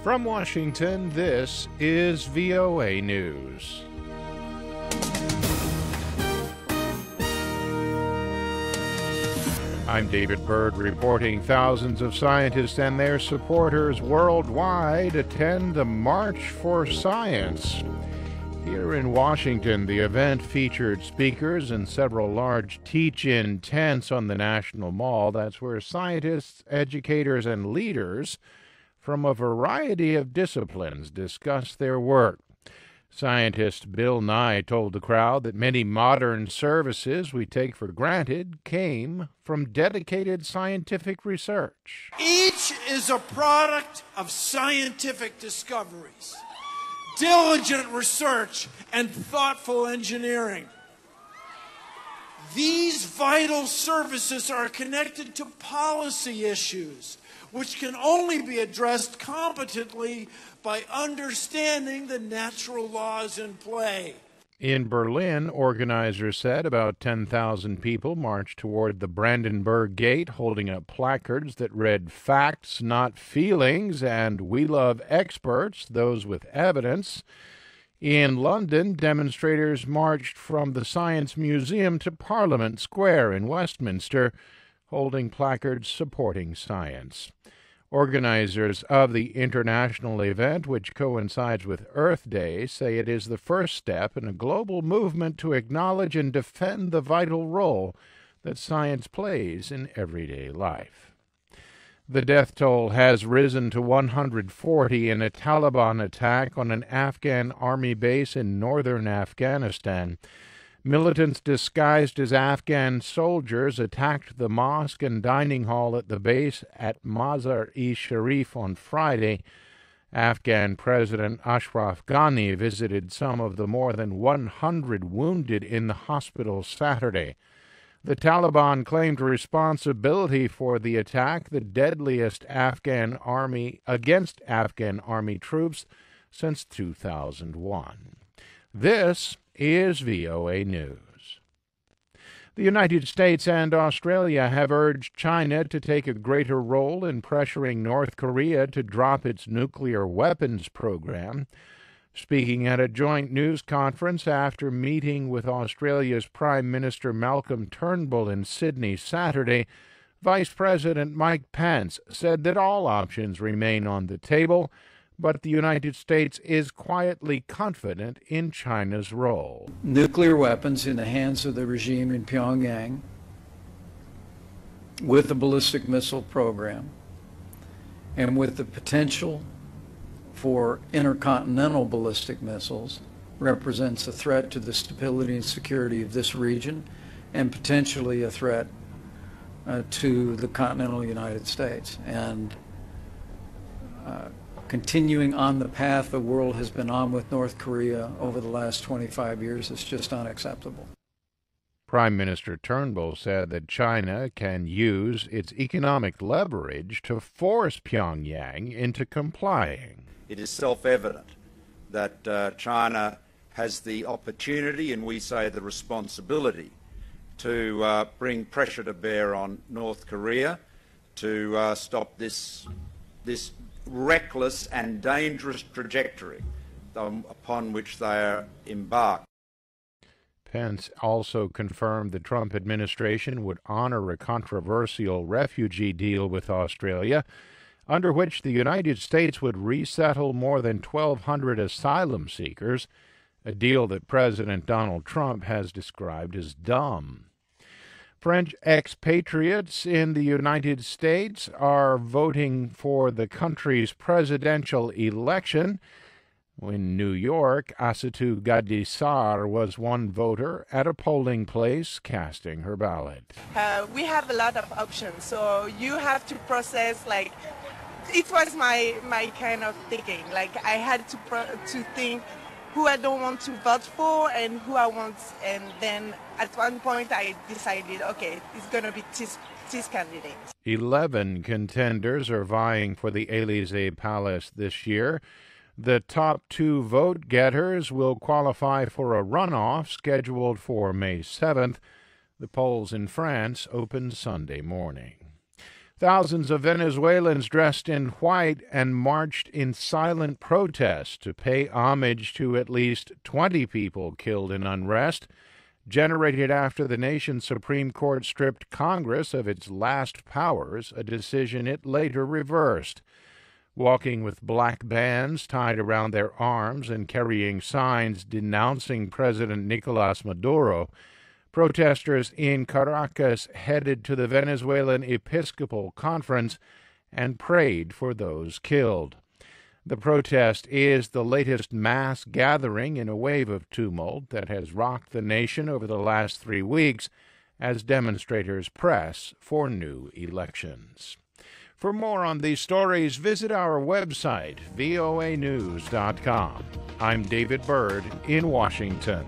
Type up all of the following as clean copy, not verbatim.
From Washington, this is VOA News. I'm David Byrd reporting thousands of scientists and their supporters worldwide attend the March for Science. Here in Washington, the event featured speakers and several large teach-in tents on the National Mall. That's where scientists, educators, and leaders from a variety of disciplines discuss their work. Scientist Bill Nye told the crowd that many modern services we take for granted came from dedicated scientific research. Each is a product of scientific discoveries, diligent research, and thoughtful engineering. These vital services are connected to policy issues, which can only be addressed competently by understanding the natural laws in play. In Berlin, organizers said about 10,000 people marched toward the Brandenburg Gate, holding up placards that read "Facts, not feelings," and "We love experts, those with evidence." In London, demonstrators marched from the Science Museum to Parliament Square in Westminster, holding placards supporting science. Organizers of the international event, which coincides with Earth Day, say it is the first step in a global movement to acknowledge and defend the vital role that science plays in everyday life. The death toll has risen to 140 in a Taliban attack on an Afghan army base in northern Afghanistan. Militants disguised as Afghan soldiers attacked the mosque and dining hall at the base at Mazar-e-Sharif on Friday. Afghan President Ashraf Ghani visited some of the more than 100 wounded in the hospital Saturday. The Taliban claimed responsibility for the attack, the deadliest against Afghan army troops since 2001. This is VOA News. The United States and Australia have urged China to take a greater role in pressuring North Korea to drop its nuclear weapons program. Speaking at a joint news conference after meeting with Australia's Prime Minister Malcolm Turnbull in Sydney Saturday, Vice President Mike Pence said that all options remain on the table, but the United States is quietly confident in China's role. Nuclear weapons in the hands of the regime in Pyongyang with the ballistic missile program and with the potential for intercontinental ballistic missiles represents a threat to the stability and security of this region and potentially a threat to the continental United States. And continuing on the path the world has been on with North Korea over the last 25 years is just unacceptable. Prime Minister Turnbull said that China can use its economic leverage to force Pyongyang into complying. It is self-evident that China has the opportunity, and we say the responsibility, to bring pressure to bear on North Korea to stop this reckless and dangerous trajectory upon which they are embarked. Pence also confirmed the Trump administration would honor a controversial refugee deal with Australia, under which the United States would resettle more than 1,200 asylum seekers, a deal that President Donald Trump has described as dumb. French expatriates in the United States are voting for the country's presidential election. In New York, Asatou Gadissar was one voter at a polling place casting her ballot. We have a lot of options, so you have to process, it was my kind of thinking. I had to think who I don't want to vote for and who I want, and then at one point I decided, okay, it's going to be this candidate. 11 contenders are vying for the Élysée Palace this year. The top 2 vote-getters will qualify for a runoff scheduled for May 7th. The polls in France open Sunday morning. Thousands of Venezuelans dressed in white and marched in silent protest to pay homage to at least 20 people killed in unrest, generated after the nation's Supreme Court stripped Congress of its last powers, a decision it later reversed. Walking with black bands tied around their arms and carrying signs denouncing President Nicolas Maduro, protesters in Caracas headed to the Venezuelan Episcopal Conference and prayed for those killed. The protest is the latest mass gathering in a wave of tumult that has rocked the nation over the last 3 weeks as demonstrators press for new elections. For more on these stories, visit our website, voanews.com. I'm David Byrd in Washington.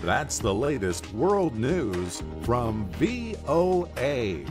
That's the latest world news from VOA.